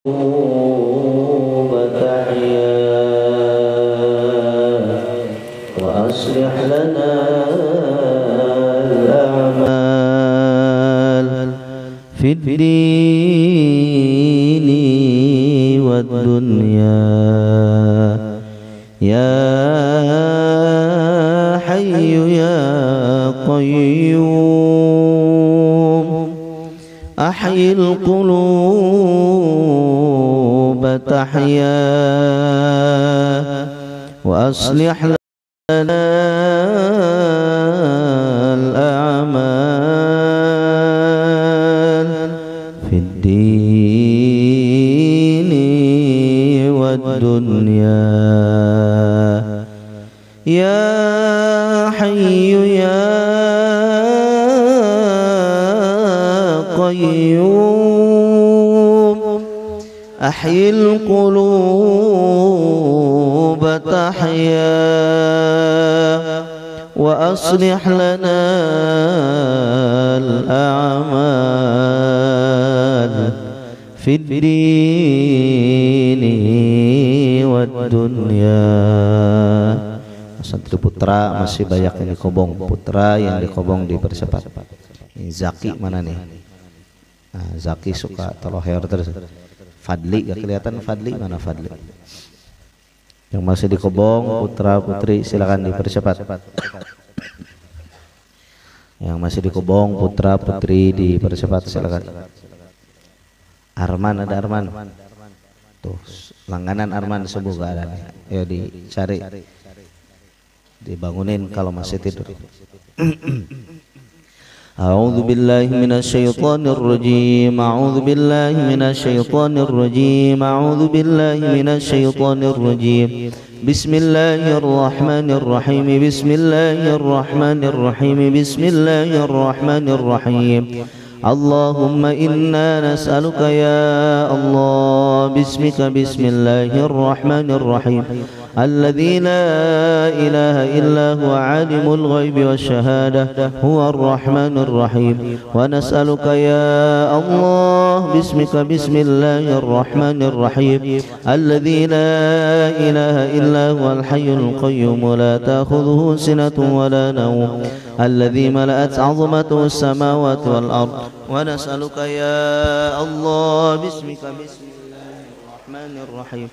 وأصلح لنا الأعمال في الدين والدنيا يا حي يا قيوم أحيي القلوب تحيا وأصلح لنا الأعمال في الدين والدنيا يا حي يا قيوم أحيي القلوب تحيا وأصلح لنا الأعمال في الدين والدنيا. Santri putra masih banyak yang dikobong, putra yang dikobong dipercepat. Zaki mana nih? Nah, Zaki suka teloher terus. Fadli gak kelihatan, Fadli mana Fadli? Yang masih dikobong putra putri silakan dipercepat. Yang masih dikobong putra putri dipercepat silakan. Arman, ada Arman. Tuh langganan Arman sembuh gak ada nih. Ya dicari, dibangunin kalau masih tidur. أعوذ بالله من الشيطان الرجيم أعوذ بالله من الشيطان الرجيم أعوذ بالله من الشيطان الرجيم بسم الله الرحمن الرحيم بسم الله الرحمن الرحيم بسم الله الرحمن الرحيم اللهم إنا نسألك يا الله باسمك بسم الله الرحمن الرحيم الذي لا إله إلا هو عالم الغيب والشهادة هو الرحمن الرحيم ونسألك يا الله باسمك بسم الله الرحمن الرحيم الذي لا إله إلا هو الحي القيوم لا تأخذه سنة ولا نوم الذي ملأت عظمته السماوات والأرض ونسألك يا الله باسمك بسم الله الرحمن الرحيم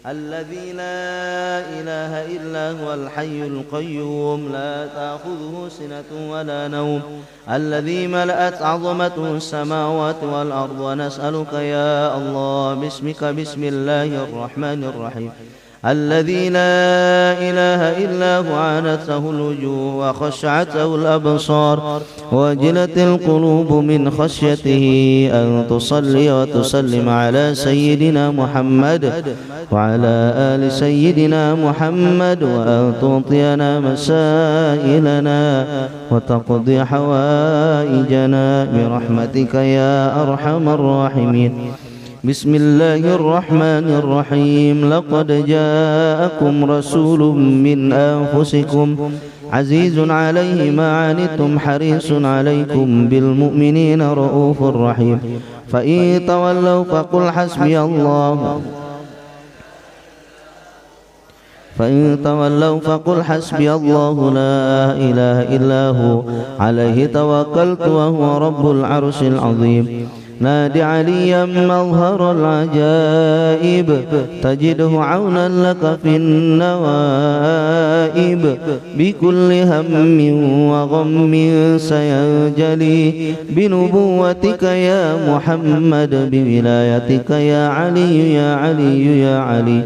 الذي لا إله إلا هو الحي القيوم لا تأخذه سنة ولا نوم الذي ملأت عظمته السماوات والأرض ونسألك يا الله باسمك بسم الله الرحمن الرحيم الذي لا إله إلا هو عنته الوجوه وخشعته الأبصار وجلت القلوب من خشيته أن تصلي وتسلم على سيدنا محمد وعلى آل سيدنا محمد وأن تعطينا مسائلنا وتقضي حوائجنا برحمتك يا أرحم الراحمين. بسم الله الرحمن الرحيم لقد جاءكم رسول من أنفسكم عزيز عليه ما عنتم حريص عليكم بالمؤمنين رؤوف رحيم فإن تولوا فقل حسبي الله فإن تولوا فقل حسبي الله لا إله إلا هو عليه توكلت وهو رب العرش العظيم. نادي عليا مظهر العجائب تجده عونا لك في النوائب بكل هم وغم سينجلي بنبوتك يا محمد بولايتك يا علي يا علي يا علي.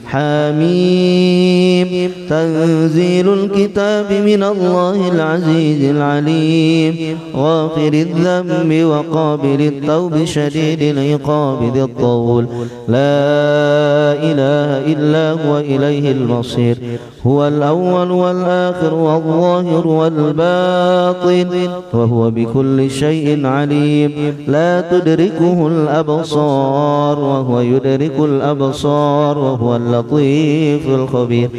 حميم تنزيل الكتاب من الله العزيز العليم غافر الذنب وقابل التوب شديد العقاب ذي الطول لا إله إلا هو إليه المصير هو الأول والآخر والظاهر والباطن وهو بكل شيء عليم لا تدركه الأبصار وهو يدرك الأبصار وهو اللطيف الخبير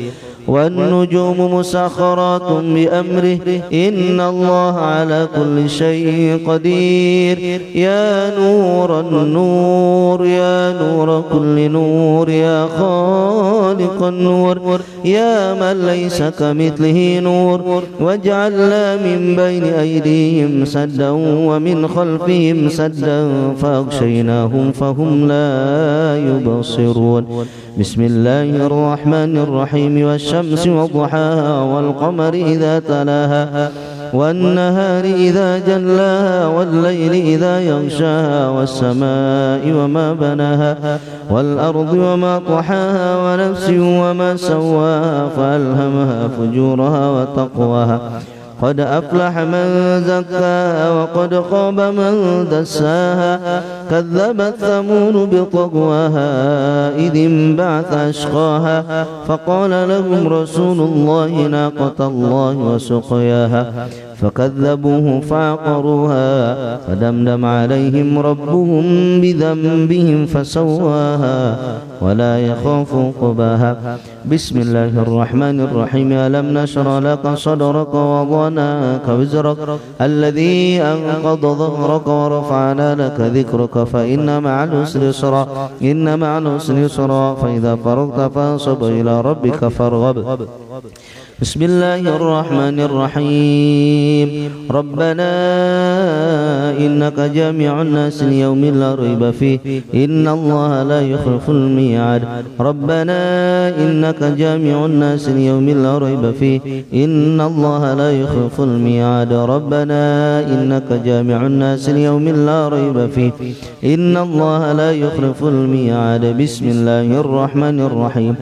والنجوم مسخرات بأمره إن الله على كل شيء قدير يا نور النور يا نور كل نور يا خالق النور يا من ليس كمثله نور واجعلنا من بين أيديهم سدا ومن خلفهم سدا فأغشيناهم فهم لا يبصرون بسم الله الرحمن الرحيم والشمس وضحاها والقمر إذا تلاها والنهار إذا جلاها والليل إذا يغشاها والسماء وما بناها والأرض وما طحاها ونفس وما سواها فألهمها فجورها وتقواها قد أفلح من زكاها وقد خاب من دساها كذبت ثمود بطغواها إذ انبعث أشقاها فقال لهم رسول الله ناقة الله وسقياها فكذبوه فعقروها فدمدم عليهم ربهم بذنبهم فسواها ولا يخاف عقباها بسم الله الرحمن الرحيم ألم نشرح لك صدرك ووضعنا عنك وزرك الذي أنقض ظهرك ورفعنا لك ذكرك فإن مع العسر يسرا إن مع العسر يسرا فإذا فرغت فانصب إلى ربك فارغب بسم الله الرحمن الرحيم ربنا إنك جامع الناس ليوم لا ريب فيه إن الله لا يخلف الميعاد ربنا إنك جامع الناس ليوم لا ريب فيه إن الله لا يخلف الميعاد ربنا إنك جامع الناس ليوم لا ريب فيه إن الله لا يخلف الميعاد بسم الله الرحمن الرحيم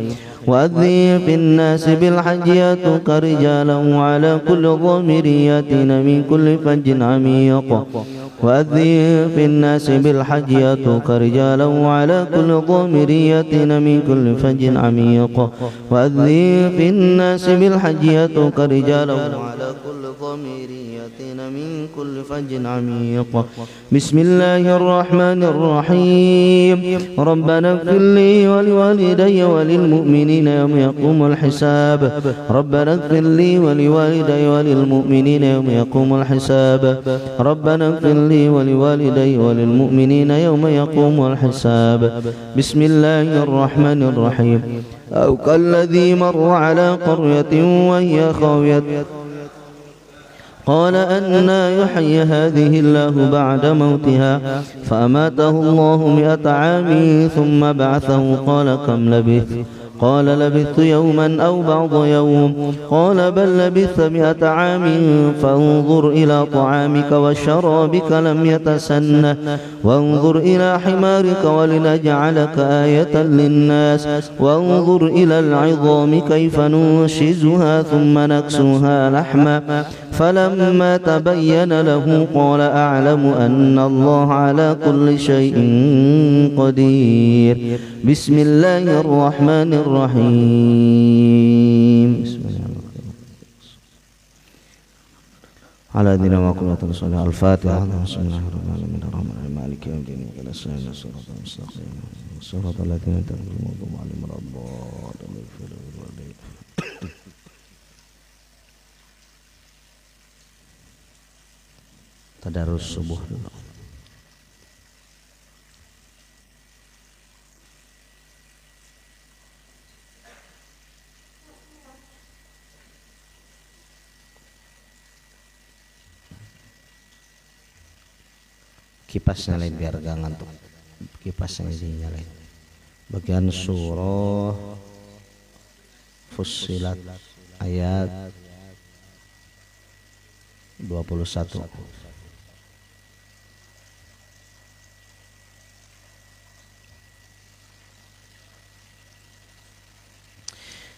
وأذن في الناس بالحج يأتوك رجالا وعلى كل ضامر يأتين من كل فج عميق وأذن في الناس بالحج يأتوك رجالا وعلى كل ضامر يأتين من كل فج عميق وأذن في الناس بالحج يأتوك رجالا وعلى كل ضامر يأتين من كل فج عميق بسم الله الرحمن الرحيم ربنا اغفر لي ولوالدي وللمؤمنين يوم يقوم الحساب ربنا اغفر لي ولوالدي وللمؤمنين يوم يقوم الحساب ربنا اغفر لي ولوالدي وللمؤمنين يوم يقوم الحساب بسم الله الرحمن الرحيم أو كالذي مر على قرية وهي خاوية قال أنى يحيي هذه الله بعد موتها فأماته الله 100 عام ثم بعثه قال كم لبثت قال لبثت يوما أو بعض يوم قال بل لبثت 100 عام فانظر إلى طعامك وشرابك لم يتسنه وانظر إلى حمارك ولنجعلك آية للناس وانظر إلى العظام كيف ننشزها ثم نكسوها لحما فلما تبين له قال أعلم أن الله على كل شيء قدير بسم الله الرحمن الرحيم على دين ما كنا تصلي الفاتحة بسم الله الرحمن الرحيم مالك يوم الدين ولا سائل صراط المستقيم صراط الذين أنعمت عليهم غير الضالين tadarus subuh dulu. Kipasnya lain biar gak ngantuk. Kipasnya dinyalain. Bagian surah Fussilat ayat 21.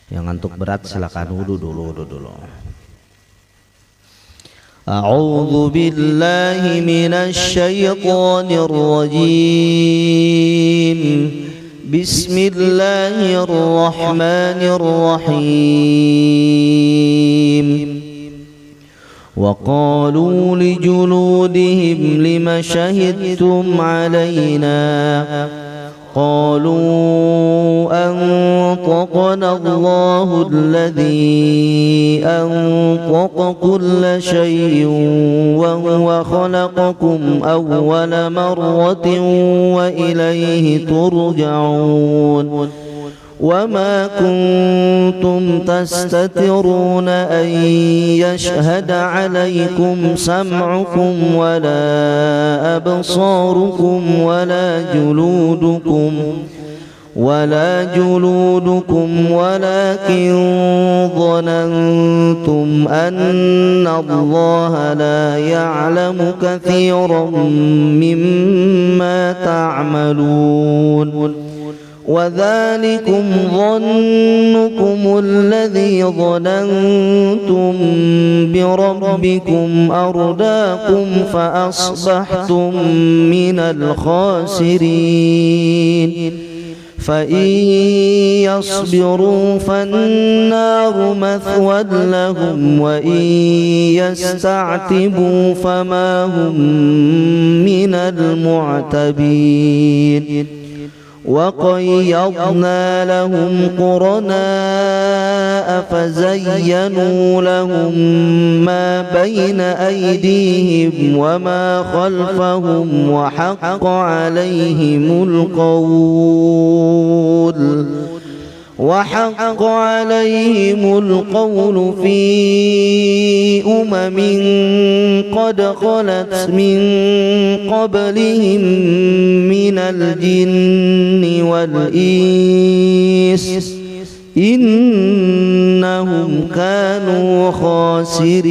Yang ngantuk berat silakan wudu dulu. A'udzu billahi minasy syaithanir rajim. Bismillahirrahmanirrahim. Wa qalu li juludihim lima shahidtum 'alaina قالوا أنطقنا الله الذي أنطق كل شيء وهو خلقكم أول مرة وإليه ترجعون وما كنتم تستترون أن يشهد عليكم سمعكم ولا أبصاركم ولا جلودكم ولكن ظننتم أن الله لا يعلم كثيرا مما تعملون وذلكم ظنكم الذي ظننتم بربكم أرداكم فأصبحتم من الخاسرين فإن يصبروا فالنار مثوى لهم وإن يستعتبوا فما هم من المعتبين وقيضنا لهم قرناء فزينوا لهم ما بين أيديهم وما خلفهم وحق عليهم القول في قد خلت من قبلهم من الجن والإنس إنهم كانوا خاسرين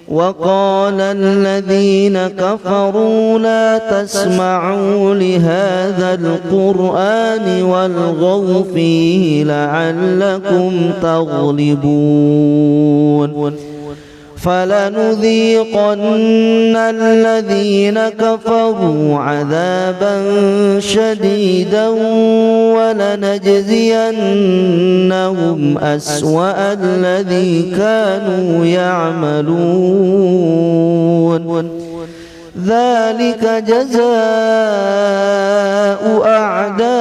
وقال الذين كفروا لا تسمعوا لهذا القرآن والغوا فيه لعلكم تغلبون فلنذيقن الذين كفروا عذابا شديدا ولنجزينهم أسوأ الذي كانوا يعملون ذلك جزاء أعداء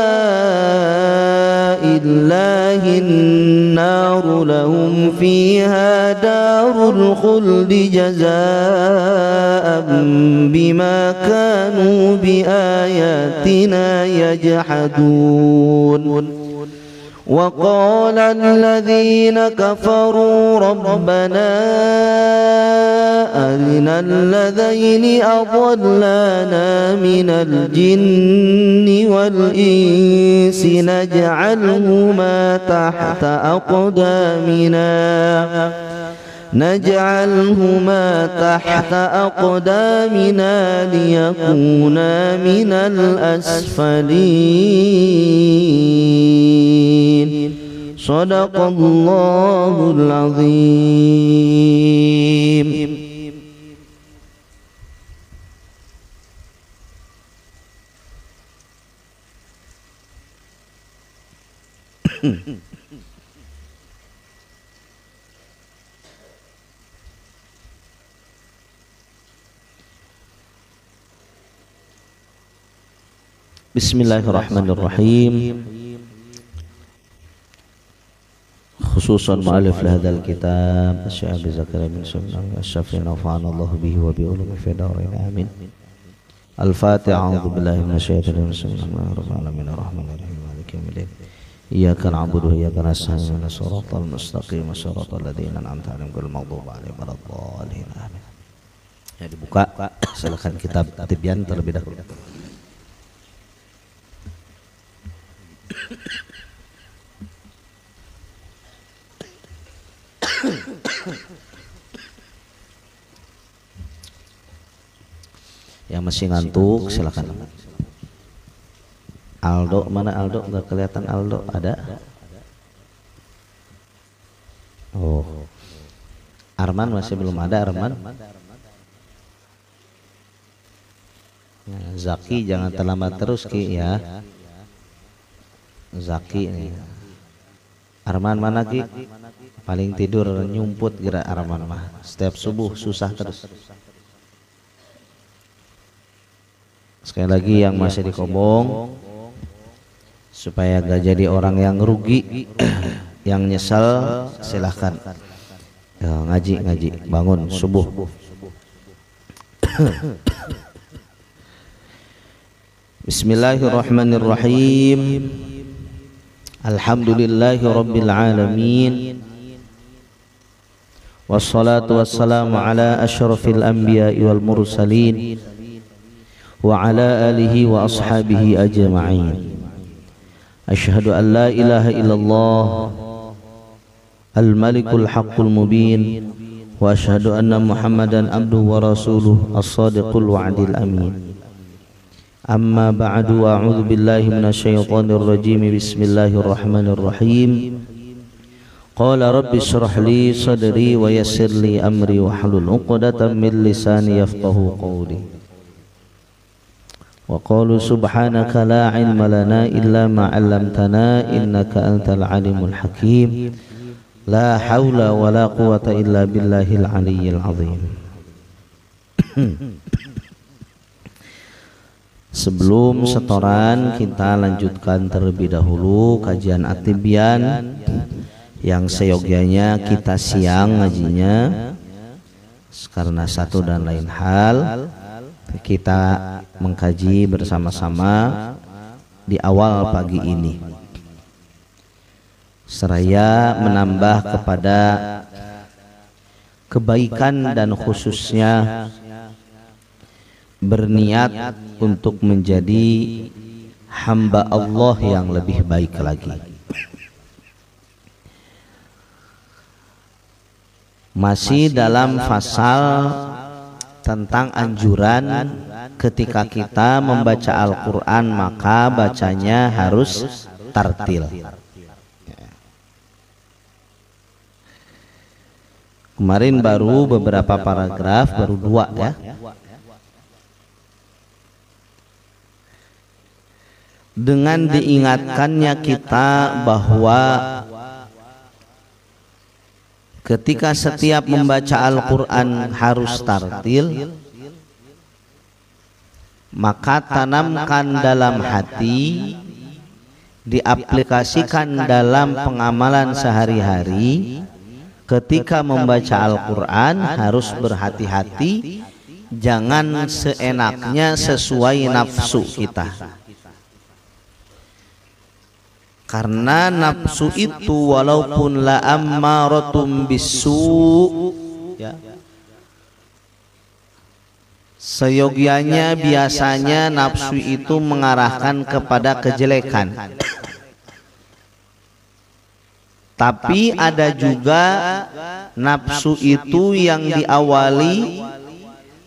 الله النار لهم فيها دار الخلد جزاء بما كانوا بآياتنا يجحدون وقال الذين كفروا ربنا أرنا الذين أضلانا من الجن والإنس نجعلهما تحت أقدامنا ليكونا من الأسفلين صدق الله العظيم. Bismillahirrahmanirrahim. Khususan mu'alif lahadal kitab Syekh Abi Zakaria bin Sulaiman Asy-Syafi'i nafa'ana Allah bihi wa bi ulumi fi darain amin. Al-Fatiha. A'udzu billahi minasyaitonir rajim. Bismillahirrahmanirrahim. Ar-Rahmanir-Rahim. Maliki yaumiddin. Iyyaka na'budu wa iyyaka nasta'in. Ihdinas siratal mustaqim. Shiratal ladzina an'amta 'alaihim ghairil maghdubi 'alaihim waladdallin. Amin. Ya, dibuka. Silakan kitab Tibyan terlebih dahulu. Yang masih ngantuk silakan. Aldo, mana Aldo? Nggak kelihatan Aldo. Ada? Oh, Arman masih belum ada. Arman. Ya, Zaki jangan terlambat terus Ki ya. Zaki nih. Arman mana Ki? Paling tidur nyumput kira Arman mah. Setiap subuh susah terus. Sekali lagi yang masih di Kobong supaya gak jadi orang yang rugi yang nyesal. Silahkan ngaji bangun subuh. Bismillahirrahmanirrahim. Alhamdulillahi rabbil alamin. Wassalatu wassalamu ala asyrafil anbiya'i wal mursalin wa ala alihi wa ashabihi ajma'in. Asyhadu an la ilaha illallah al-malikul haqqul mubin wa asyhadu anna Muhammadan abduhu wa rasuluh as-sadiqul wa'dil amin. Amma ba'du wa a'udzu billahi minasyaitonir rajim. Bismillahirrahmanirrahim. Qala rabbi shrah li sadri wa yassir li amri wa hlul 'uqdatam min lisani yafqahu qawli. Wa qalu subhanaka la 'ilma lana illa ma 'allamtana innaka antal alimul hakim. La haula wa la quwwata illa billahil aliyyil azim. Sebelum setoran, kita lanjutkan terlebih dahulu kajian At-Tibyan yang seyogyanya kita siang ngajinya karena satu dan lain hal. Kita mengkaji bersama-sama di awal pagi ini, seraya menambah kepada kebaikan dan khususnya berniat untuk menjadi hamba Allah yang lebih baik lagi. Masih dalam fasal tentang anjuran ketika kita membaca Al-Quran maka bacanya harus tartil. Kemarin baru beberapa paragraf, baru 2 ya. Dengan diingatkannya kita bahwa ketika setiap membaca Al-Quran harus tartil, maka tanamkan dalam hati, diaplikasikan dalam pengamalan sehari-hari. Ketika membaca Al-Quran harus berhati-hati, jangan seenaknya sesuai nafsu kita. Karena nafsu itu walaupun la ammaratum bisu, ya, seyogianya biasanya nafsu itu mengarahkan kepada kejelekan. Tapi ada juga nafsu itu yang diawali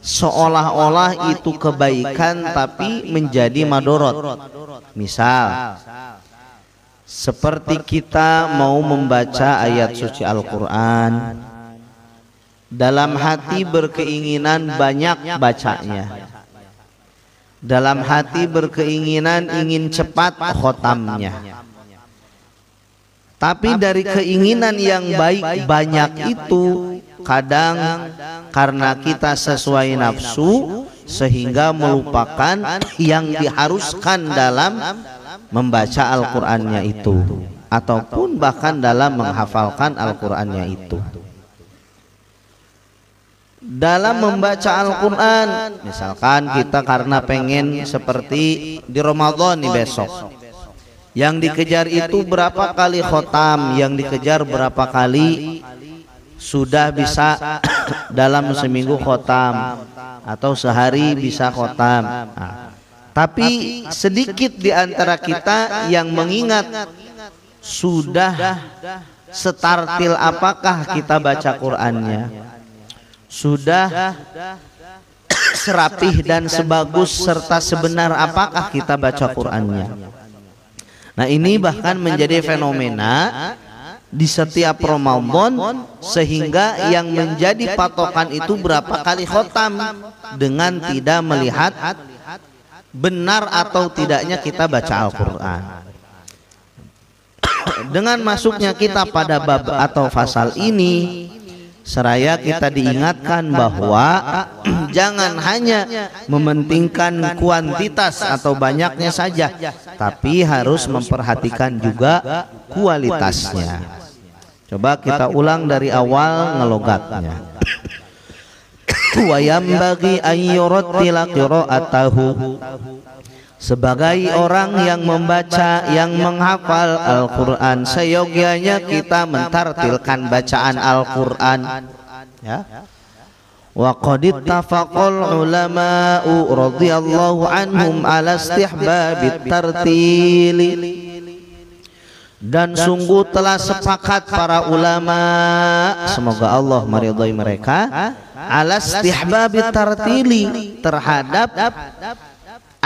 seolah-olah itu kebaikan tapi menjadi madorot. Misal seperti kita mau membaca ayat suci Al-Quran, dalam hati berkeinginan banyak bacanya, dalam hati berkeinginan ingin cepat khotamnya. Tapi dari keinginan yang baik banyak itu, kadang karena kita sesuai nafsu sehingga melupakan yang diharuskan dalam membaca Al-Qur'annya itu, ataupun bahkan dalam menghafalkan Al-Qur'annya itu. Dalam membaca Al-Qur'an, misalkan kita karena pengen seperti di Ramadan nih besok, yang dikejar itu berapa kali khotam, yang dikejar berapa kali sudah bisa dalam seminggu khotam atau sehari bisa khotam. Tapi sedikit di antara kita yang mengingat sudah setartil apakah kita baca Qur'annya, sudah serapih dan sebagus serta sebenar apakah kita baca Qur'annya. Nah, ini bahkan menjadi fenomena di setiap Ramadan, sehingga yang menjadi patokan itu berapa kali khotam dengan tidak melihat benar atau tidaknya kita baca Al-Quran. Dengan masuknya kita pada bab atau fasal ini, Seraya kita diingatkan bahwa jangan hanya mementingkan kuantitas atau banyaknya saja, tapi harus memperhatikan juga kualitasnya. Coba kita ulang dari awal ngelogatnya. Wa yambagi ayyurattila qira'atahu, sebagai orang yang membaca, yang menghafal Al-Quran, seyogyanya kita mentartilkan bacaan Al-Quran, ya. Wa qad ittafaqal ulama'u radhiyallahu anhum ala istihbabit tartili, dan sungguh telah sepakat para ulama, semoga Allah meridhai mereka, ala istihbabit tartili, terhadap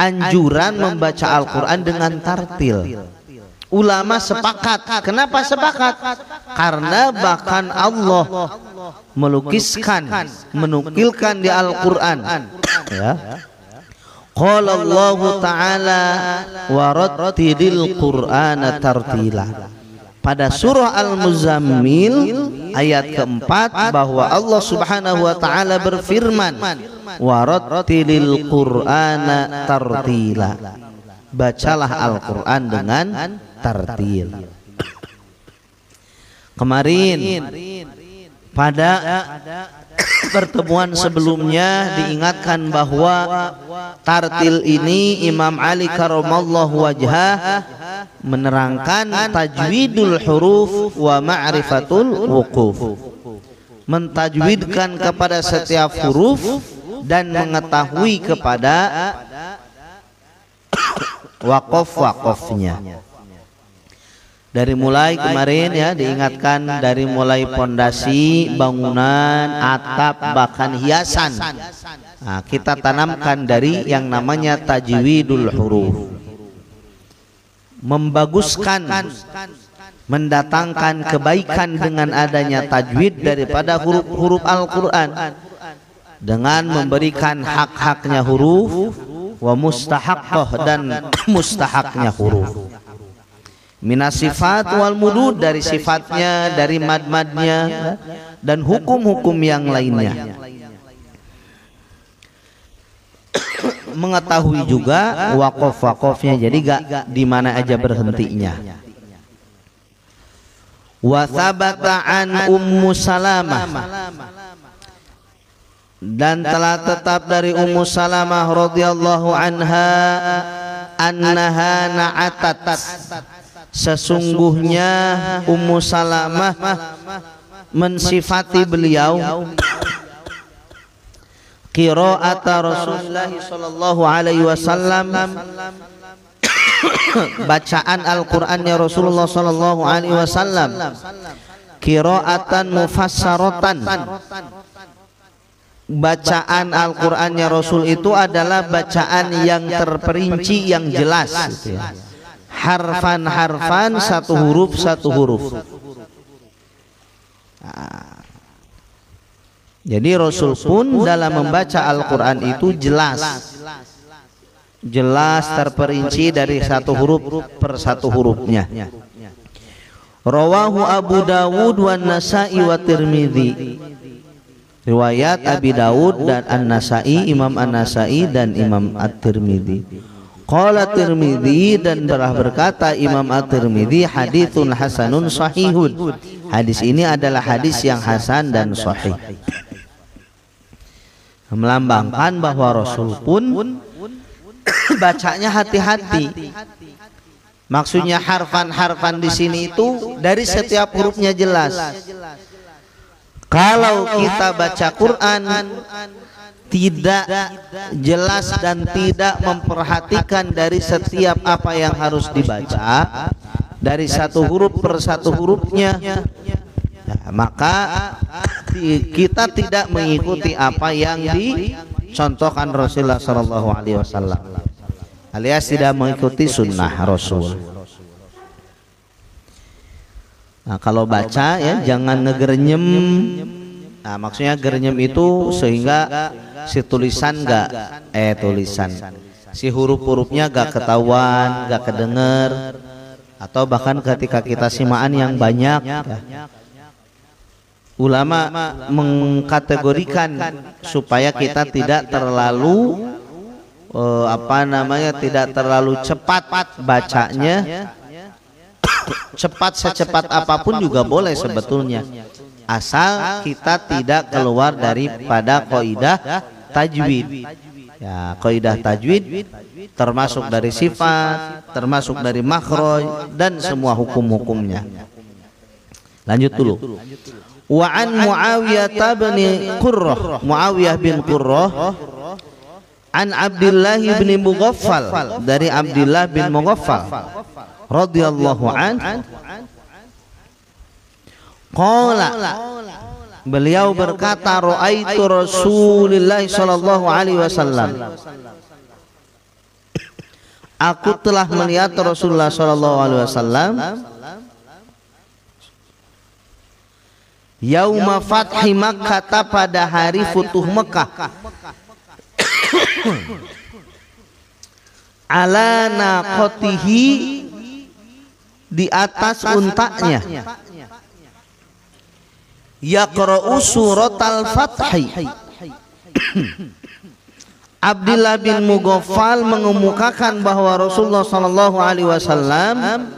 anjuran membaca Al-Quran dengan tartil. Ulama sepakat. Kenapa sepakat? Karena bahkan Allah melukiskan, menukilkan di Al-Quran, ya. Qala Allah Ta'ala wa rattilil Qur'ana tartila. Pada surah Al-Muzammil ayat keempat, bahwa Allah Subhanahu wa Ta'ala berfirman, wa rattilil Qur'ana tartila, bacalah Al-Quran dengan tartil. Kemarin pada pertemuan sebelumnya diingatkan bahwa tartil ini Imam Ali karamallahu wajhah menerangkan tajwidul huruf wa ma'rifatul wuquf, mentajwidkan kepada setiap huruf dan mengetahui kepada waqaf-waqafnya. Dari mulai kemarin, ya, diingatkan dari mulai pondasi, bangunan, atap, bahkan hiasan. Nah, kita tanamkan dari yang namanya tajwidul huruf, membaguskan, mendatangkan kebaikan dengan adanya tajwid daripada huruf-huruf Al-Quran, dengan memberikan hak-haknya huruf, wa mustahaqqah, dan mustahaknya huruf, minas sifat wal mudud, dari sifatnya, dari mad-madnya, dan hukum-hukum yang lainnya. Mengetahui juga waqaf-waqafnya, jadi gak di mana aja berhentinya. Wa thabata an Ummu Salamah, dan telah tetap dari Ummu Salamah radhiyallahu anha, annaha na'atat, sesungguhnya Ummu Salamah mensifati beliau qira'ata Rasulullah sallallahu alaihi wasallam, bacaan Al-Qur'annya Rasulullah sallallahu alaihi wasallam, qira'atan mufassaratan, bacaan Al-Qur'annya Rasul itu adalah bacaan yang terperinci, yang jelas, gitu ya. Harfan-harfan, satu huruf satu huruf. Nah, jadi Rasul pun dalam membaca Al-Quran itu jelas, jelas terperinci dari satu huruf per satu hurufnya. Rawahu Abu Dawud wa Nasa'i wa Tirmidzi, riwayat Abi Dawud dan An-Nasa'i, Imam An-Nasa'i dan Imam At-Tirmidzi. Qala Tirmidzi, dan telah berkata Imam At-Tirmidzi, haditsun hasanun sahihun, hadis ini adalah hadis yang hasan dan sahih, melambangkan bahwa Rasul pun bacanya hati-hati. Maksudnya harfan-harfan di sini itu dari setiap hurufnya jelas. Kalau kita baca Quran tidak jelas dan tidak memperhatikan dari setiap apa yang harus dibaca, dari satu huruf per satu hurufnya, maka kita tidak mengikuti apa yang dicontohkan Rasulullah SAW, alias tidak mengikuti sunnah Rasul. Nah, kalau baca, ya, jangan ngegernyem. Nah, maksudnya gernyem itu sehingga si tulisan si huruf-hurufnya gak ketahuan, gak kedenger, atau bahkan ketika kita simaan yang banyak, ya, ulama mengkategorikan supaya kita tidak terlalu tidak terlalu cepat bacanya. Cepat secepat apapun juga boleh sebetulnya, asal kita tidak keluar daripada kaidah tajwid. Ya, kaidah tajwid termasuk dari sifat, termasuk dari makhraj dan semua hukum-hukumnya. Lanjut dulu. Wa an Muawiyah bin Qurrah an Abdullah bin Mughaffal, dari Abdullah bin Mughaffal radhiyallahu an, qala, beliau berkata, raaitu Rasulullah sallallahu alaihi wasallam, aku telah melihat Rasulullah sallallahu alaihi wasallam yauma fathi Makkah, pada hari futuh Mekah, ala naqatihi, di atas untanya, yaqra'u suratal fathi. Abdullah bin Mughaffal mengemukakan bahwa Rasulullah sallallahu alaihi wasallam,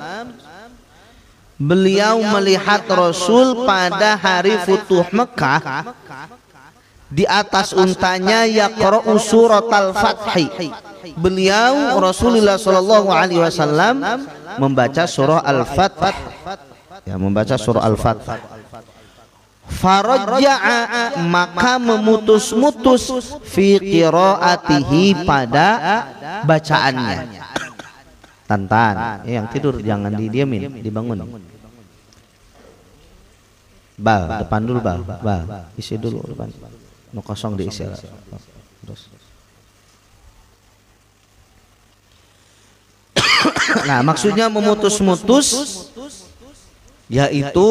beliau melihat Rasul pada hari futuh Mekah, di atas untanya yaqra'u suratal fathi. Beliau Rasulullah sallallahu alaihi wasallam membaca surah Al-Fath, ya, membaca surah Al-Fath. Farajja'a, maka memutus-mutus, fi qiraatihi, pada bacaannya. Tantan, yang tidur jangan didiamin, dibangun. Bal, depan dulu bal, isi dulu depan. No kosong diisi. Terus. Nah, maksudnya memutus-mutus yaitu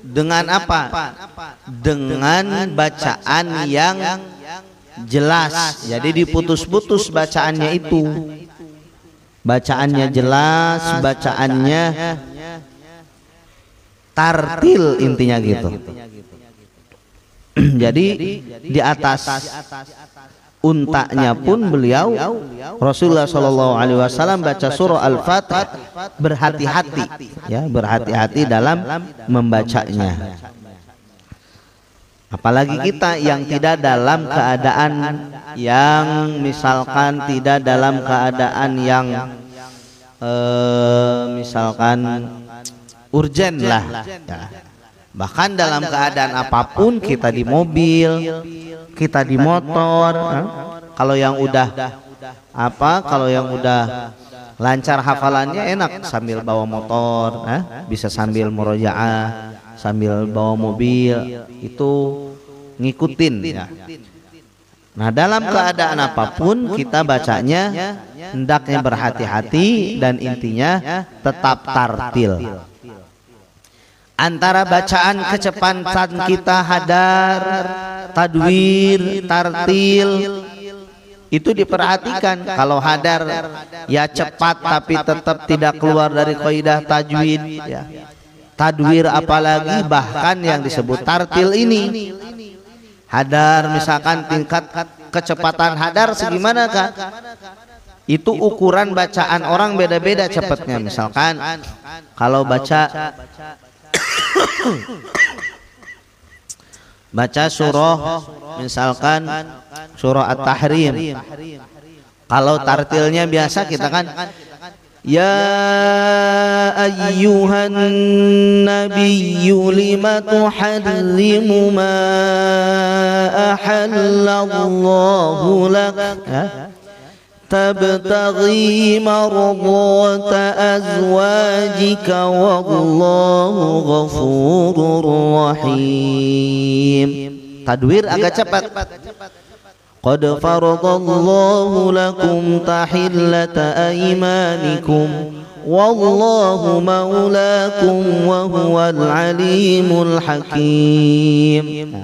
dengan apa? Dengan bacaan yang jelas. Jadi diputus-putus bacaannya itu. Bacaannya jelas, bacaannya tartil, intinya gitu. Jadi di atas untanya pun beliau Rasulullah Shallallahu Alaihi Wasallam baca surah Al-Fatih, berhati-hati, ya, berhati-hati dalam membacanya. Apalagi kita yang tidak dalam keadaan yang misalkan tidak dalam keadaan yang misalkan urgen lah, ya. Bahkan dalam keadaan apapun, kita di mobil, kita di motor, kalau yang udah kalau yang udah lancar hafalannya enak sambil bawa motor, bisa sambil murojaah, sambil bawa mobil, itu ngikutin, ya. Nah, dalam keadaan apapun kita bacanya hendaknya berhati-hati dan intinya tetap tartil. Antara bacaan kecepatan kita, hadar, tadwir, tartil, itu diperhatikan. Kalau hadar ya cepat tapi tetap tidak keluar dari kaidah tajwid, ya. Tadwir apalagi, bahkan yang disebut tartil ini, hadar misalkan tingkat kecepatan hadar segimana Kak? Itu ukuran bacaan orang beda-beda cepatnya. Misalkan kalau baca surah misalkan surah At-Tahrim, kalau tartilnya biasa kita kan ya ayyuhan nabiyyu lima tuharrimu ma ahallallahu lak, tabtaghi mardata azwajika wallahu ghafurur rahim. Tadwir agak cepat. Qad faradallahu lakum tahillata aymanikum wallahu maulakum wa huwal alimul hakim.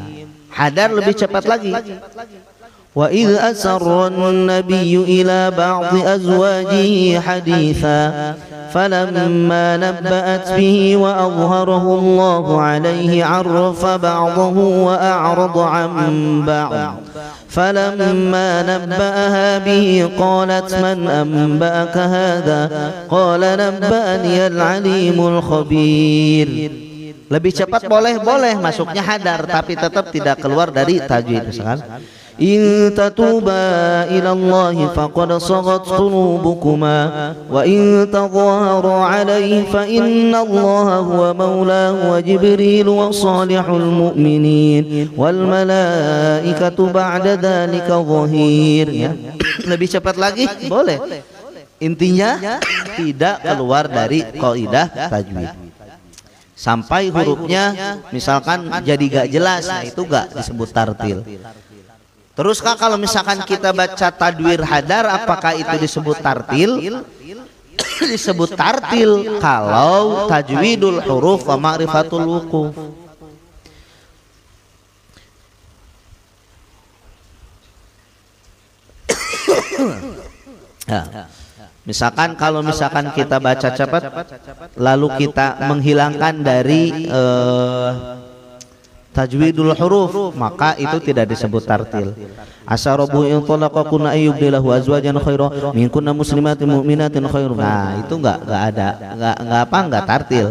Hadar lebih cepat lagi. Wa idh asarra an-nabiyyu ila ba'di azwajihi haditha فلما نبأت به وأظهره الله عليه عرف بعضه وأعرض عن بعض فلما نبأها به قالت من أنبأك هذا قال نبأني العليم الخبير. Lebih cepat boleh masuknya hadar tapi tetap tidak keluar dari tajwid. Misalkan in tatuba ila Allah faqad sagat qulubukuma wa in tadhaharu alayhi fa inna Allah huwa maulahu wa Jibril wa salihul mu'minin wal malaikatu ba'da dzalika dhahir. Ya. Lebih cepat lagi boleh. Intinya tidak keluar dari kaidah tajwid. Sampai hurufnya misalkan jadi gak jelas, nah itu gak disebut tartil. Terus Kak, kalau misalkan kita baca tadwir hadar, apakah itu disebut tartil? Disebut tartil kalau tajwidul huruf wa ma'rifatul wuquf. Misalkan kalau misalkan kita baca cepat lalu kita menghilangkan dari tajwidul huruf, maka itu tidak disebut tartil. Asarabu in talaqakunna ayyubdilahu azwajan khairan minkunna muslimatin mu'minatin khairan. Nah, itu enggak ada, enggak tartil.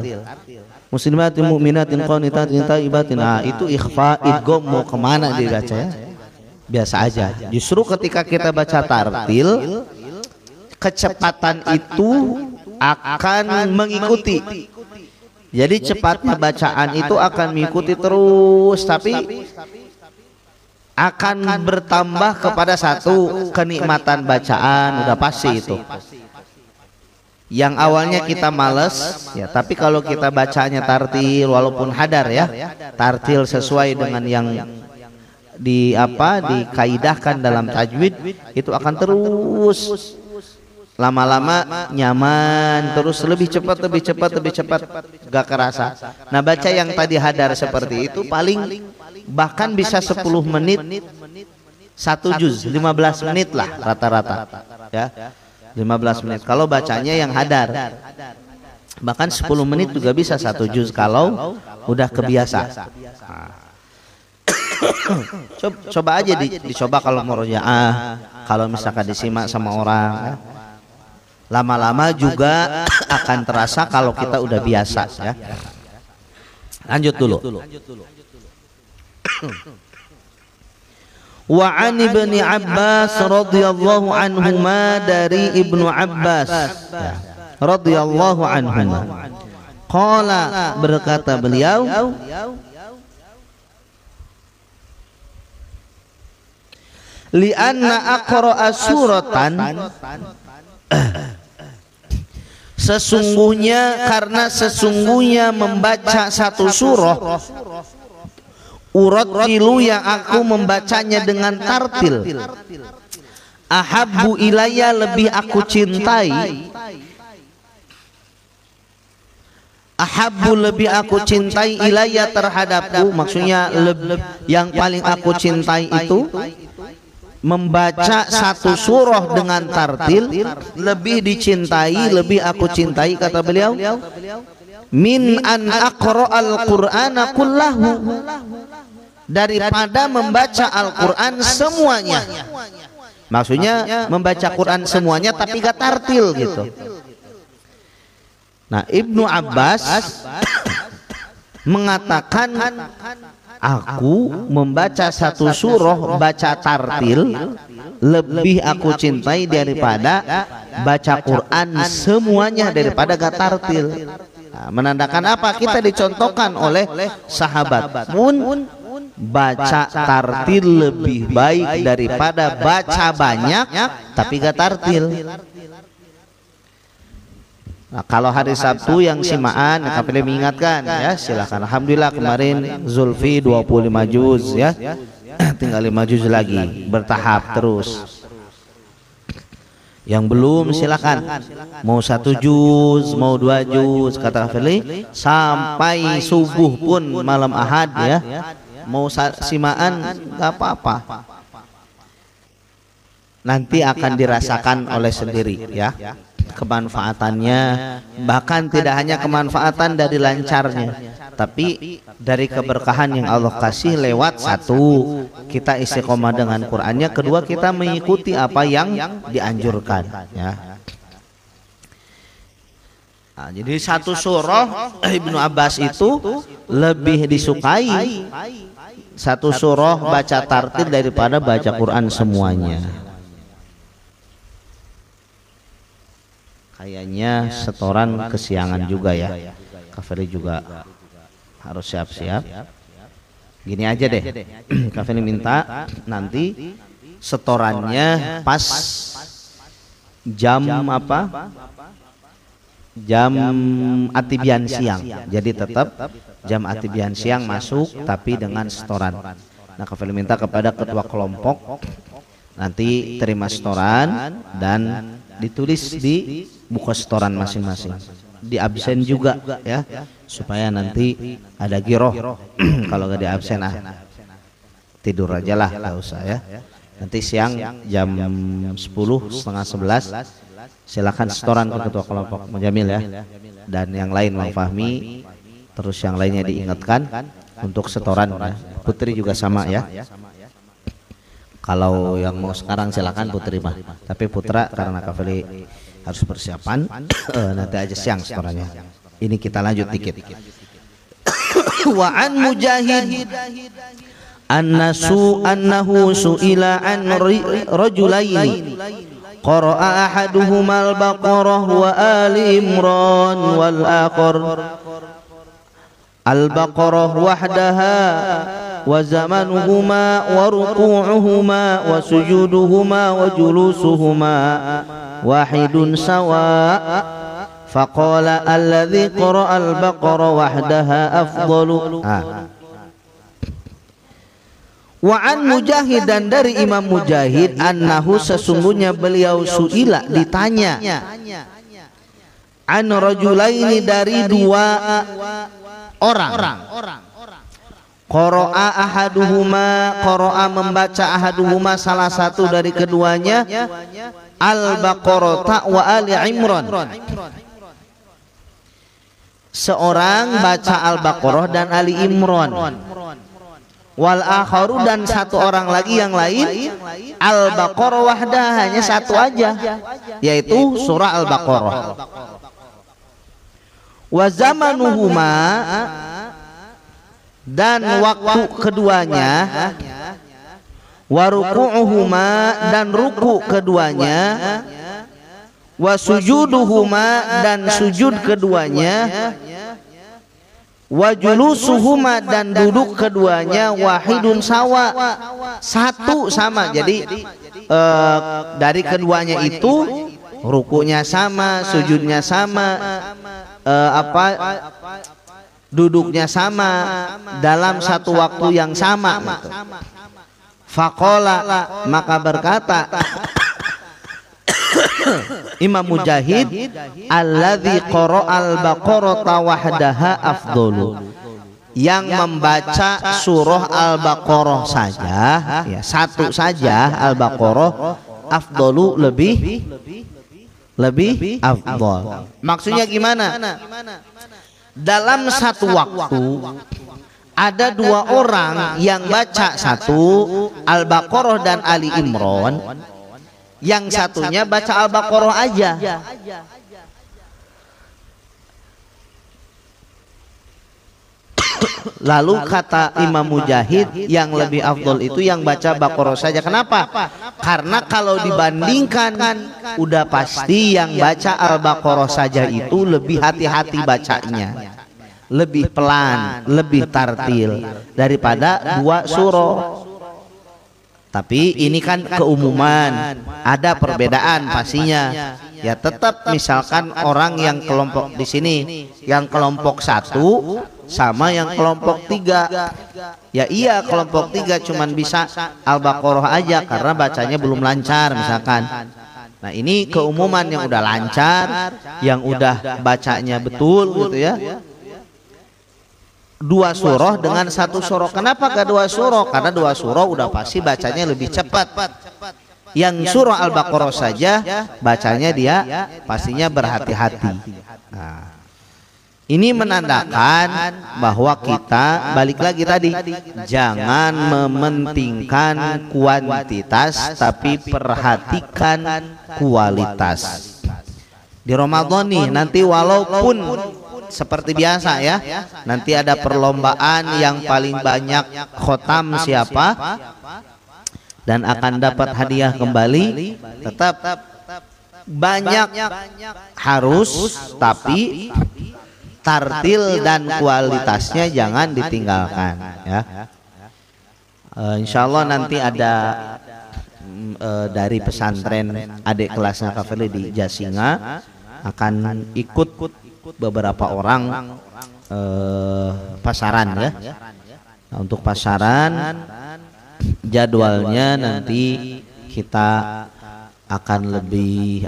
Muslimatin mu'minatin qanitatin taibatin. Nah, itu ikhfa idgham, mau kemana dibaca ya? Biasa aja. Justru ketika kita baca tartil, kecepatan itu akan mengikuti. Jadi cepatnya bacaan itu akan mengikuti terus, tapi akan bertambah kepada satu kenikmatan bacaan, udah pasti itu. Yang awalnya kita males ya, tapi kalau kita bacanya tartil walaupun hadar ya, tartil sesuai dengan yang dikaidahkan dalam tajwid, itu akan terus lama-lama nyaman, terus lebih cepat gak kerasa. Nah, baca yang tadi hadar seperti itu paling bahkan bisa 10 menit 1 juz, 15 menit lah rata-rata ya, 15 menit kalau bacanya yang hadar. Bahkan 10 menit juga bisa 1 juz kalau udah kebiasa. Coba aja dicoba kalau murojaah, kalau misalkan disimak sama orang ya. Lama-lama juga akan terasa kalau kita udah biasa ya. Lanjut dulu. Wa an ibni Abbas radhiyallahu anhuma, dari Ibnu Abbas ya, radhiyallahu anhuma. Qala, berkata beliau, li anna aqra'a suratan, karena sesungguhnya membaca satu surah, urattilu, yang aku membacanya dengan tartil, ahabbu ilayya, lebih aku cintai, ahabbu, lebih aku cintai, ilayya, terhadapku, maksudnya yang paling aku cintai itu membaca satu surah dengan tartil, lebih dicintai, lebih aku cintai, kata beliau, min an aqra'al qur'ana kullahu, daripada membaca Al-Quran semuanya. Maksudnya membaca Quran semuanya tapi gak tartil gitu. Nah, Ibnu Abbas mengatakan, aku membaca satu surah baca tartil lebih aku cintai daripada baca Quran semuanya daripada gak tartil. Nah, menandakan apa? Kita dicontohkan oleh sahabat pun baca tartil lebih baik daripada baca banyak tapi gak tartil. Nah, kalau hari Sabtu yang simaan, kami mengingatkan ya, silakan. Alhamdulillah kemarin Zulfi 25 juz ya, tinggal 5 juz lagi, bertahap terus. Yang belum silakan, mau 1 juz, mau 2 juz, kata Fili, sampai subuh pun malam Ahad ya, mau simaan nggak apa-apa. Nanti akan dirasakan oleh sendiri ya. kemanfaatannya, bahkan tidak hanya kemanfaatan dari lancarnya, tapi dari keberkahan yang Allah kasih lewat satu, kita istiqomah dengan Qur'annya, kedua kita mengikuti apa yang dianjurkan ya. Nah, jadi satu surah Ibnu Abbas itu lebih disukai satu surah baca tartil daripada baca Quran semuanya. Kayaknya setoran kesiangan juga ya. Kafeli juga harus siap-siap. Gini aja deh, Kafeli minta nanti setorannya pas jam apa? Jam atibian siang. Jadi tetap jam atibian siang masuk tapi dengan setoran. Nah, Kafeli minta kepada ketua kelompok nanti terima setoran dan ditulis di buku setoran masing-masing. Di absen juga ya, supaya nanti ada giroh. Kalau gak di absen tidur aja lah, gak usah ya. Nanti siang jam 10 setengah 11 silakan setoran ke ketua kelompok Mujamil ya, dan yang lain Bang Fahmi, terus yang lainnya diingatkan untuk setoran ya. Putri juga sama ya. Kalau yang mau sekarang silakan Putri mah, tapi Putra karena Kafeli harus persiapan nanti aja siang setorannya. Ini kita lanjut dikit. Wa an Mujahid annahu su'ila an rajulaini qara'a ahaduhuma al-Baqarah wa Ali Imran wal akhar al-Baqarah wahdaha wa zamanuhuma wa ruku'uhuma wa sujuduhuma wa julusuhuma wahidun sawa faqala alladhi qara'a al-Baqarah wahdaha afdalu. Wa an Mujahid, dan dari Imam Mujahid, annahu sesungguhnya beliau su'ila ditanya, an rajulaini dari dua orang, qara'a ahaduhuma, qara'a membaca ahaduhuma salah satu dari keduanya, al-Baqarah wa Ali Imran. Seorang baca Al-Baqarah dan Ali Imran. Wal akharu, dan satu orang lagi yang lain Al-Baqarah wahdah, hanya satu aja, yaitu surah Al-Baqarah. Wa zamanuhuma, dan waktu keduanya, wa ruku'uhuma, dan ruku keduanya, wa sujuduhuma, dan sujud keduanya, wa julusuhuma, dan duduk keduanya, wahidun sawa, satu sama. Jadi dari keduanya itu rukunya sama, sujudnya sama, duduknya sama dalam satu waktu yang sama gitu. Faqala, maka berkata Imam Mujahid, alladzi qara'al baqarata wahdaha afdalu, yang membaca surah Al-Baqarah saja, ya satu saja Al-Baqarah, afdalu lebih afdal. Maksudnya gimana? Dalam satu waktu ada dua orang yang baca satu Al-Baqarah dan Ali Imran, yang satunya baca Al-Baqarah aja. Lalu kata Imam Mujahid, yang lebih afdol itu yang baca Baqarah saja. Kenapa? Karena kalau dibandingkan, udah pasti yang baca Al-Baqarah saja itu lebih hati-hati bacanya, lebih pelan, lebih tartil daripada dua surah. Tapi ini kan keumuman, ada perbedaan pastinya. Ya tetap misalkan orang yang kelompok di sini, yang kelompok 1 sama yang kelompok 3. Ya iya, kelompok 3 cuman bisa Al-Baqarah aja karena bacanya belum lancar misalkan. Nah ini keumuman yang udah lancar, yang udah bacanya betul gitu ya. Dua surah dengan satu surah. Kenapa gak dua surah? Karena dua surah udah pasti bacanya lebih cepat. Yang surah Al-Baqarah saja bacanya dia pastinya berhati-hati. Nah, ini menandakan bahwa kita balik lagi tadi, jangan mementingkan kuantitas tapi perhatikan kualitas. Di Ramadan nih nanti walaupun seperti biasa ya, nanti ada perlombaan yang paling banyak khotam siapa dan akan dapat hadiah kembali, tetap banyak harus, tapi tartil dan kualitasnya jangan ditinggalkan ya. Insya Allah nanti ada dari pesantren adik kelasnya Kak Feli di Jasinga akan ikut beberapa orang pasaran ya. Nah, untuk pasaran jadwalnya nanti kita akan lebih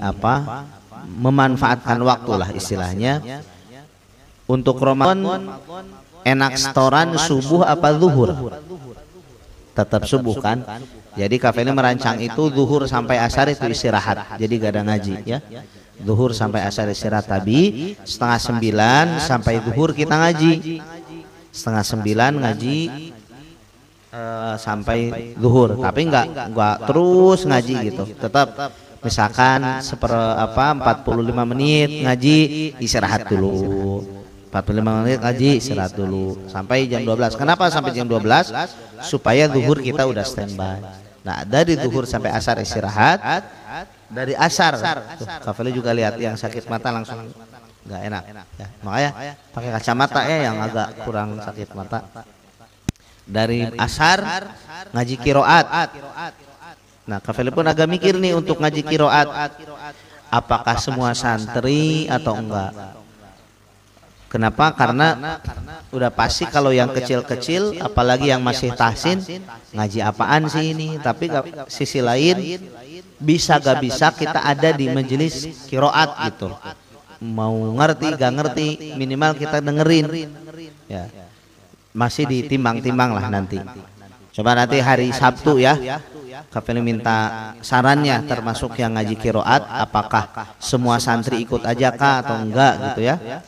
memanfaatkan waktu lah istilahnya. Untuk Ramadan enak setoran subuh apa zuhur? Tetap subuh kan. Jadi Kak Feli merancang itu zuhur sampai asar itu istirahat, jadi gak ada ngaji ya. Zuhur sampai asar istirahat, tapi 8:30 sampai zuhur kita ngaji, 8:30 ngaji sampai zuhur, tapi nggak terus ngaji gitu. Tetap misalkan 45 menit ngaji, istirahat dulu. 45 menit ngaji, istirahat dulu sampai jam 12. Kenapa sampai jam 12? Supaya zuhur kita udah standby. Nah, dari zuhur sampai asar istirahat. Dari asar tuh, Kak Feli juga lihat yang sakit mata langsung nggak enak ya. Makanya pakai kacamata ya yang agak kurang sakit mata. Dari asar ngaji kiroat. Nah, Kak Feli pun agak mikir nih untuk ngaji kiroat, apakah semua santri atau enggak. Kenapa? Karena udah pasti kalau yang kecil-kecil, apalagi yang masih tahsin, ngaji apaan sih ini. Tapi sisi lain, bisa gak bisa kita ada di majelis kiroat gitu. Mau ngerti gak ngerti, minimal kita dengerin ya. Masih ditimbang-timbang lah nanti. Coba nanti hari Sabtu ya, Kak Feli minta sarannya, termasuk yang ngaji kiroat, apakah semua santri ikut aja kah atau enggak gitu ya.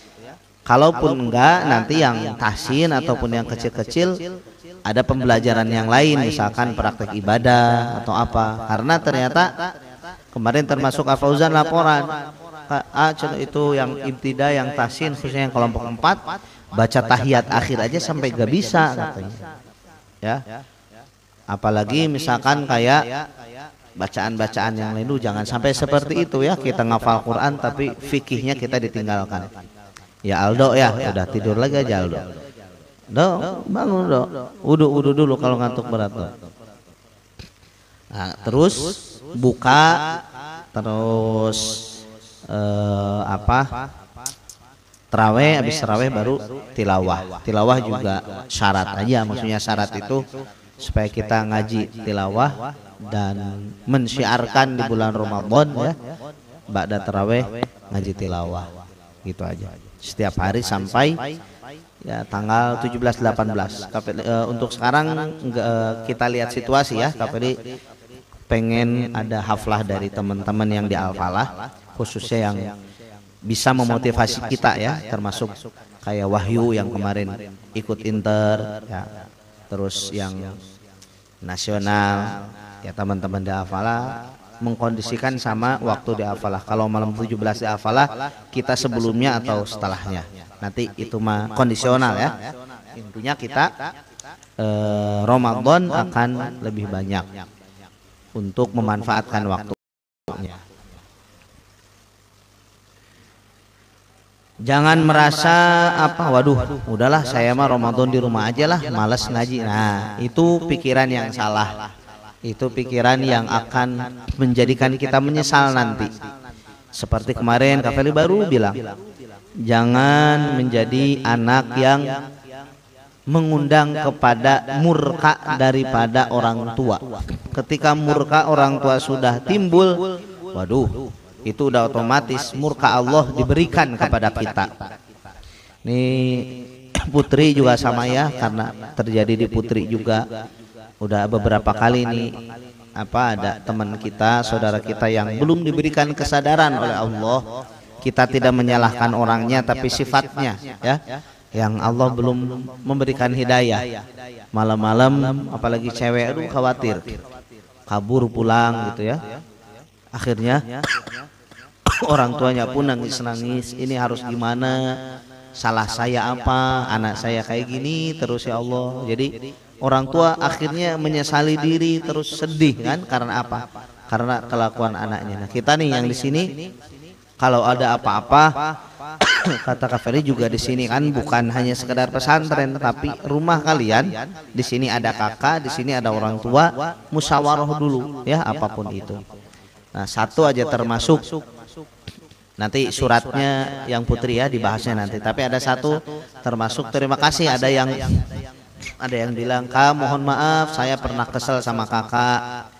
Kalaupun enggak, nanti yang tahsin ataupun yang kecil-kecil ada pembelajaran yang lain, misalkan praktek ibadah atau apa. Karena ternyata kemarin termasuk Kak Fauzan laporan, itu yang ibtida, yang tahsin khususnya yang kelompok 4, baca tahiyat akhir aja sampai gak bisa katanya. Ya. Apalagi misalkan kayak bacaan-bacaan yang lain, jangan sampai seperti itu ya, kita ngafal Quran tapi fikihnya kita ditinggalkan. Ya Aldo ya, udah tidur lagi aja Aldo. Bangun Do. Wudu dulu kalau ngantuk berat Do. Nah, terus buka, terus terawih, habis terawih baru tilawah. Tilawah juga syarat aja, maksudnya syarat itu supaya kita ngaji tilawah dan mensyiarkan di bulan Ramadan ya. Ba'da terawih ngaji tilawah. Gitu aja. Setiap hari sampai ya tanggal 17-18. Untuk sekarang kita lihat situasi ya. Kak Feli pengen ada haflah dari teman-teman yang di Al-Falah, khususnya yang bisa memotivasi kita ya, termasuk kayak Wahyu yang kemarin ikut Inter ya. Terus yang nasional ya, teman-teman di Al-Falah mengkondisikan sama waktu di Al-Falah. Kalau malam 17 di Al-Falah, kita sebelumnya atau setelahnya. Nanti itu mah kondisional ya. Intinya kita Ramadan akan lebih banyak untuk memanfaatkan waktunya. Jangan merasa waduh, udahlah saya mah Ramadan di rumah aja lah, malas ngaji. Nah, itu pikiran yang salah. Itu pikiran yang akan menjadikan kita menyesal nanti. Seperti kemarin Kak Feli baru bilang, jangan menjadi anak yang mengundang kepada murka daripada orang tua. Ketika murka orang tua sudah timbul, waduh, itu udah otomatis murka Allah diberikan kepada kita. Nih Putri juga sama ya, karena terjadi di Putri juga. Udah beberapa kali nih ada teman kita, saudara kita yang belum diberikan kesadaran oleh Allah. Kita tidak menyalahkan orangnya tapi sifatnya, ya, yang Allah belum memberikan hidayah. Malam-malam apalagi cewek, aduh khawatir kabur pulang gitu ya. Akhirnya orang tuanya pun nangis-nangis, ini harus gimana, salah saya apa, anak saya kayak gini terus ya Allah. Jadi orang tua akhirnya menyesali diri, terus sedih kan, karena apa? Karena kelakuan anaknya. Nah, kita nih yang di sini kalau ada apa-apa kata Kak Ferry juga di sini kan bukan hanya sekedar pesantren, tapi rumah kalian. Di sini ada kakak, di sini ada orang tua, musyawarah dulu ya apapun itu. Nah, satu aja termasuk nanti suratnya yang putri ya dibahasnya nanti. Tapi ada satu termasuk terima kasih. Ada yang bilang, Kak mohon maaf saya pernah kesel sama kakak,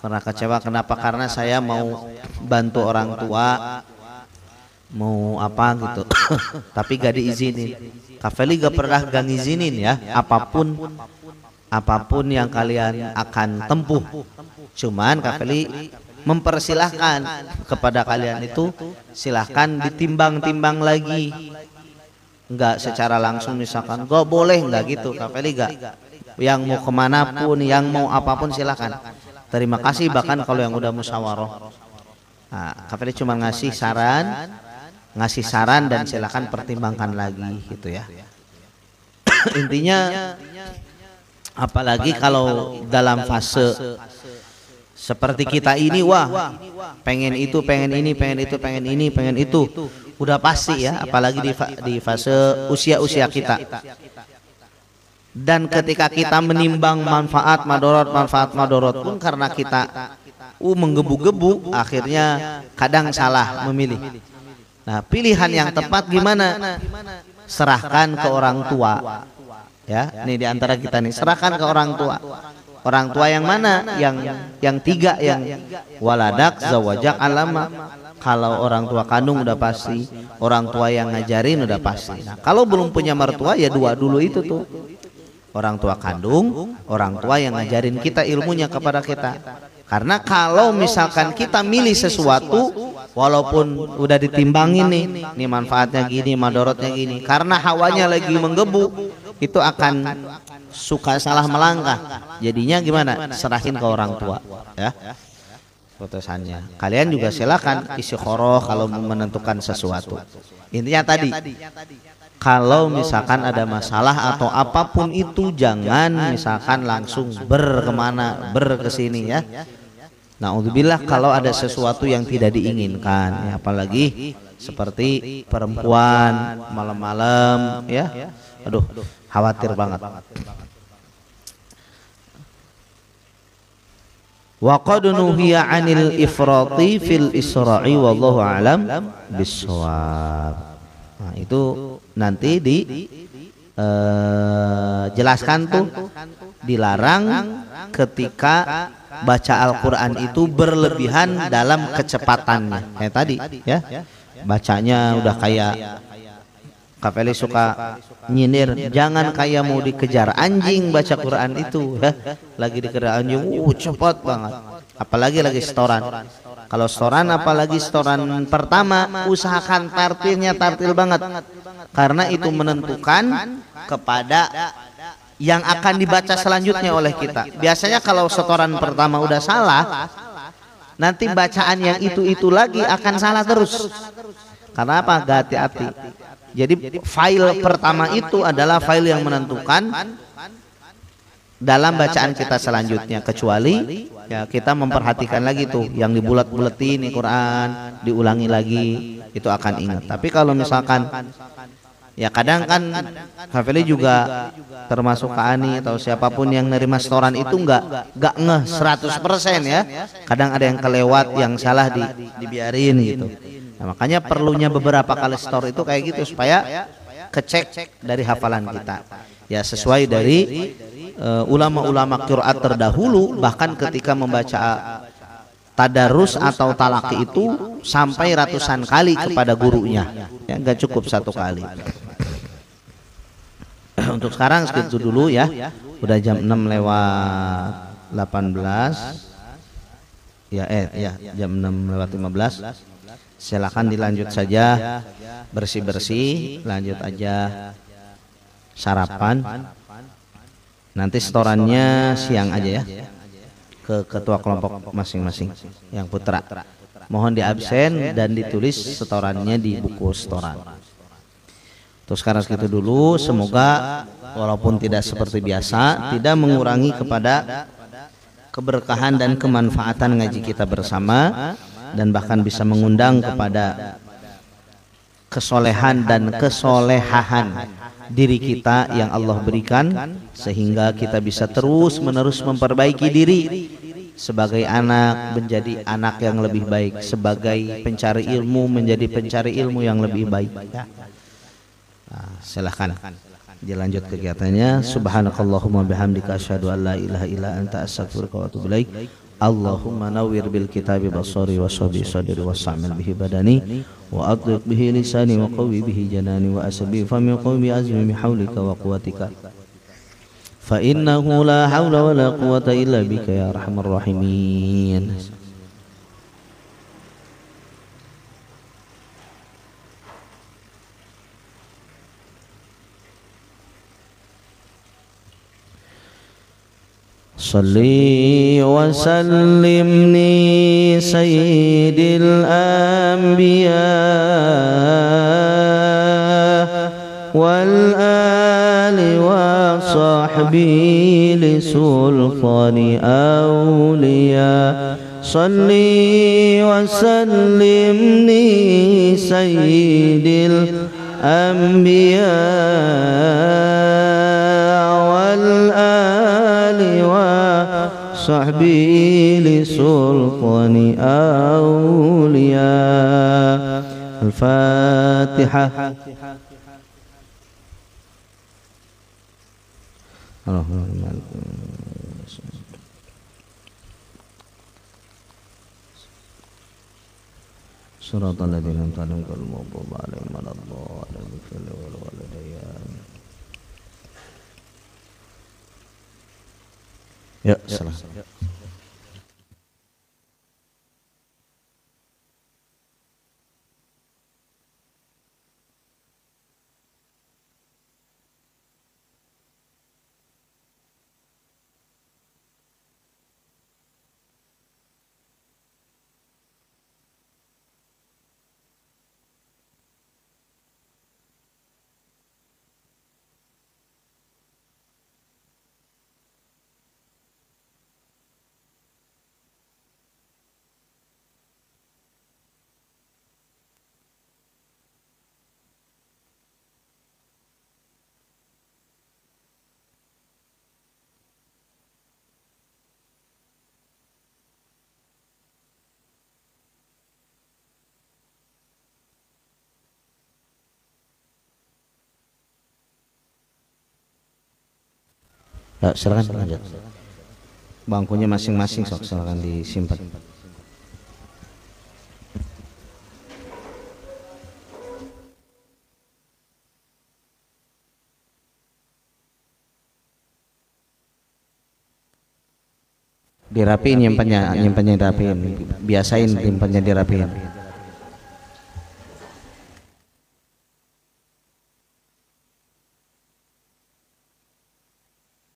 pernah kecewa. Kenapa? Karena saya mau bantu orang tua, mau apa gitu tapi gak diizinin. Kak Feli gak pernah gak ngizinin ya apapun yang kalian akan tempuh. Cuman Kak Feli mempersilahkan kepada kalian itu silahkan ditimbang-timbang lagi, nggak secara langsung misalkan gak boleh, nggak gitu. Kak Feli gak, yang mau kemana pun, yang mau apapun silahkan. Terima kasih bahkan kalau yang udah musyawarah. Nah, Kak Feli cuma ngasih saran dan silakan pertimbangkan lagi gitu ya. Intinya apalagi kalau dalam fase seperti kita ini, wah pengen itu, pengen ini, pengen itu, pengen ini, pengen itu, udah pasti ya, apalagi di fase usia-usia kita. Dan ketika kita menimbang manfaat madorot pun karena kita menggebu-gebu, akhirnya kadang salah memilih. Nah, pilihan yang tepat gimana? Serahkan ke orang tua. Ya, ini diantara kita nih, serahkan ke orang tua. Orang tua yang mana? Yang tiga, yang waladak, zawajak, alama. Kalau orang tua kandung udah pasti, orang tua yang ngajarin udah pasti. Nah, kalau belum punya mertua ya dua dulu itu tuh. Orang tua kandung, orang tua yang ngajarin kita ilmunya kepada kita. Karena kalau misalkan kita milih sesuatu, walaupun udah ditimbangin nih manfaatnya gini, madorotnya gini, karena hawanya lagi menggebu, itu akan suka salah melangkah. Jadinya gimana? Serahin ke orang tua ya putusannya. Kalian juga silakan istikharah kalau menentukan sesuatu. Intinya tadi, kalau misalkan ada masalah atau apapun itu, jangan misalkan langsung berkemana, berkesini ya. Na'udzubillah kalau ada sesuatu yang tidak diinginkan ya, apalagi seperti perempuan malam-malam ya, aduh khawatir banget. Wa qad nuhiya 'anil ifrati fil isra'i wallahu a'lam bissawab. Nah, itu nanti jelaskan tuh, dilarang ketika baca Al-Quran itu berlebihan dalam kecepatannya. Kayak tadi ya, bacanya udah kayak Kak Feli suka nyinir, jangan kayak mau dikejar anjing baca Quran itu ya. Lagi dikejar anjing, cepat banget. Apalagi lagi setoran. Kalau setoran, apalagi setoran pertama, usahakan tartilnya tartil banget. Karena itu menentukan kepada yang akan dibaca selanjutnya oleh kita. Biasanya kalau setoran pertama udah salah, nanti bacaan yang itu lagi akan salah terus. Karena apa? Gak hati-hati. Jadi file pertama itu adalah file yang menentukan dalam bacaan kita selanjutnya, kecuali ya kita memperhatikan lagi tuh yang dibulat-bulatin Quran, diulangi lagi, itu akan ingat. Tapi kalau misalkan ya kadang kan Hafeli juga termasuk Kak Ani atau siapapun yang nerima setoran itu nggak ngeh 100% ya. Kadang ada yang kelewat, yang salah dibiarin gitu. Nah, makanya perlunya beberapa kali setor itu kayak gitu supaya kecek dari hafalan kita. Ya sesuai dari ulama-ulama qiraat terdahulu, bahkan ketika membaca tadarus atau talaki itu sampai ratusan kali kepada gurunya. Ya nggak cukup satu kali. Untuk sekarang segitu dulu ya. Udah jam 6 lewat 18. Ya, jam 6:15. Silakan dilanjut saja, bersih-bersih, lanjut aja sarapan. Nanti setorannya siang aja ya, ke ketua kelompok masing-masing yang putra. Mohon diabsen dan ditulis setorannya di buku setoran. Terus sekarang segitu dulu. Semoga walaupun tidak seperti biasa, tidak mengurangi kepada keberkahan dan kemanfaatan ngaji kita bersama, dan bahkan bisa mengundang kepada kesolehan dan kesolehahan diri kita yang Allah berikan, sehingga kita bisa terus menerus memperbaiki diri sebagai anak menjadi anak yang lebih baik, sebagai pencari ilmu menjadi pencari ilmu yang lebih baik. Silahkan dilanjut kegiatannya. Subhanakallahumma bihamdika asyhadu an la ilaha illa anta astaghfiruka wa atubu ilaik. Allahumma nawwir bil kitabi basari wa sabi sadri wa sa'mil bihi badani wa adliq bihi lisani wa qawi bihi janani wa asbi fami qawmi azmi bi haulika wa quwwatika fa innahu la haula wa la quwwata illa bika ya arhamar rahimin. صلي وسلمني سيد الأنبياء والآل وصحبه لسلطان أولياء صلي وسلمني سيد الأنبياء والآل وصحبه لسلطان أولياء. الفاتحة. صراط الذين أنعمت عليهم غير المغضوب عليهم ولا الضالين. Ya, salah. Ya, silakan lanjut. Bangkunya masing-masing sok, silakan disimpan. Dirapiin, nyimpannya dirapiin. Biasain nyimpannya dirapiin.